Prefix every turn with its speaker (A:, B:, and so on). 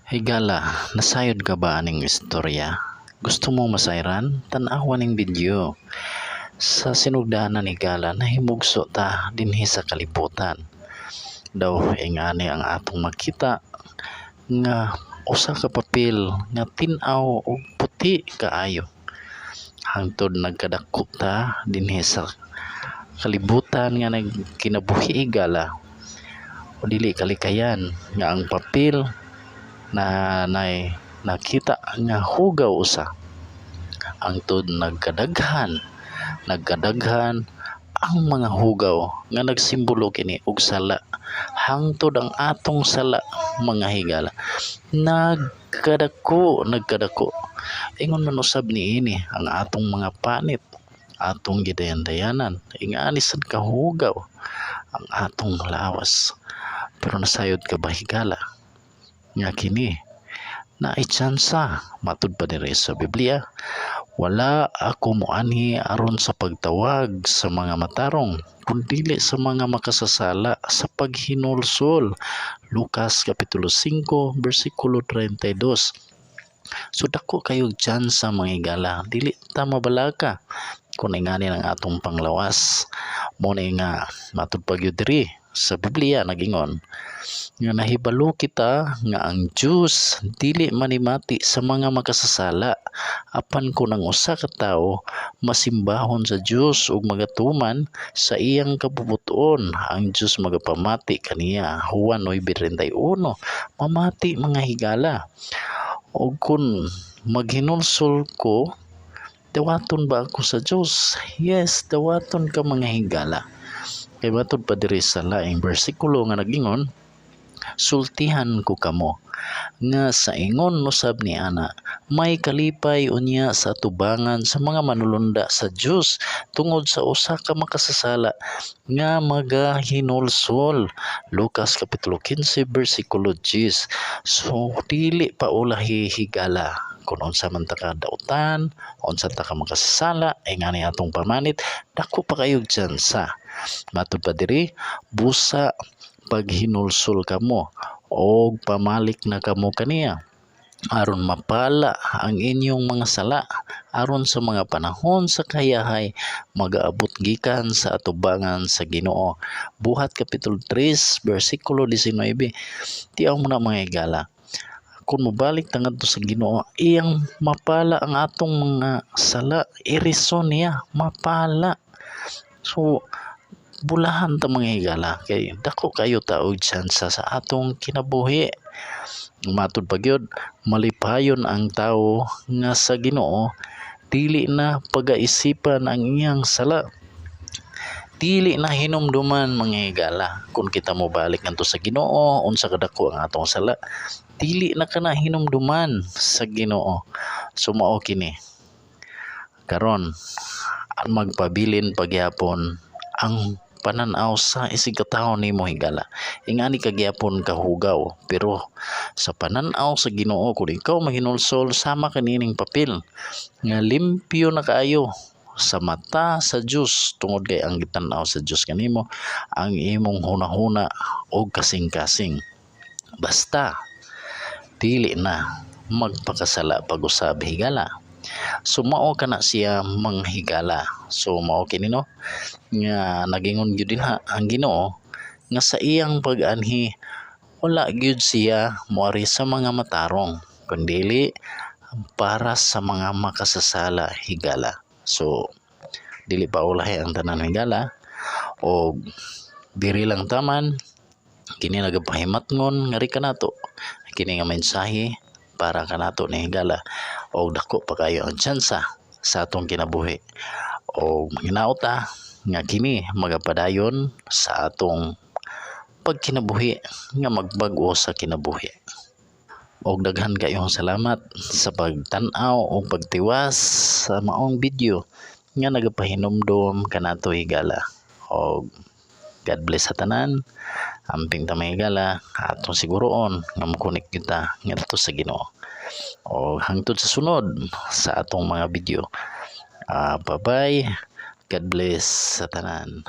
A: Higala, nasayod ka ba aning istorya? Gusto mo masayran? Tan-awan ning video. Sa sinugdanan higala, nahimugso ta dinhi sa kalibutan. Daw ingani ang atong makita nga usa ka papel nga tin-aw og puti kaayo. Hangtod nagkadako ta dinhi sa kalibutan nga nagkinabuhi higala. O dili kalikayan nga ang papel na nakita nga hugaw usa. Hangtod nagkadaghan ang mga hugaw nga nagsimbolo kini og sala. Hangtod ang atong sala mga higala nagkadako. Ingon man usab niini ang atong mga panit, atong gidayan-dayanan, ingani sad kahugaw ang atong lawas. Pero nasayod ka ba higala nga kini naay tsansa? Matud pa diri sa Biblia, wala ako moanhi aron sa pagtawag sa mga matarong, kundi sa mga makasasala sa paghinulsol. Lucas kapitulo 5 bersikulo 32. So dako kayog tsansa mga higala, dili ta mabalaka kung ingani ang atong panglawas. Mo na nga matud pa gyud diri sa Biblia nagingon nga nahibalo kita nga ang Dios dili manimati sa mga makasasala, apan kung ang usa ka tawo masimbahon sa Dios ug magatuman sa iyang kabubuton, ang Dios magapamati kaniya. Juan 9:31. Mamati mga higala. O kung maghinulsol ko, dawaton ba ako sa Dios? Yes, dawaton ka mga higala. Kay matod pa diri sa laing bersikulo nga nagingon, sultihan ko kamo nga sa ingon usab ni ana may kalipay unya sa atubangan sa mga manulunda sa Dios tungod sa usa ka makasasala nga magahinulsol. Lucas kapitulo 15 bersikulo 10. So dili pa ulahi higala kung unsa man ta ka dautan, unsa ta ka makasasala, ay ngani atong pamanit, dako pa kayog tsansa. Matud pa diri, busa paghinulsol kamo o pamalik na kamo kaniya aron mapala ang inyong mga sala aron sa mga panahon sa kayahay magaabot gikan sa atubangan sa Ginoo. Buhat kapitulo 3 bersikulo 19. Tiaw mo na mga higala, kung mobalik ta ngadto sa Ginoo, iyang mapala ang atong mga sala, irison niya mapala. So bulahan ta mga higala, kay dako kayo ta og tsansa sa atong kinabuhi. Matud pa gyud, malipayon ang tawo nga sa Ginoo dili na pagaisipan ang iyang sala, dili na hinumduman mga higala. Kung kita mo balik ngadto sa Ginoo, unsa kadako ang atong sala, dili na kana hinumduman sa Ginoo. So mao kini karon magpabilin pagyapon ang pananaw sa isig katawo nimo higala. Ingani kagyapon kahugaw, pero sa pananaw sa Ginoo kung ikaw mahinulsol sama kanining papel nga limpyo na kaayo sa mata sa Dios, tungod kay ang gitan-aw sa Dios kanimo ang imong hunahuna og kasing-kasing. Basta dili na magpakasala pag-usab higala. So mao kana siya mga higala. So mao kini no nga nagingon gyud dinha ang Ginoo nga sa iyang pag-anhi wala gyud siya moari sa mga matarong, kundi para sa mga makasasala higala. So dili pa ulahi ang tanan higala, o diri lang taman kini nagapahimatngon nga ri kanato kini nga mensahe para kanato ni higala, o dako pa kayo ang tsansa sa atong kinabuhi. O hinaot ta nga kini magapadayon sa atong pagkinabuhi nga magbag-o sa kinabuhi. Og daghan kayong salamat sa pagtan-aw o pagtiwas sa maong video nga nagapahinumdom kanato higala. Og God bless sa tanan. Amping ta mga higala, atong siguroon nga mokonek kita ngadto sa Ginoo. O hangtod sa sunod sa atong mga video. Bye bye. God bless sa tanan.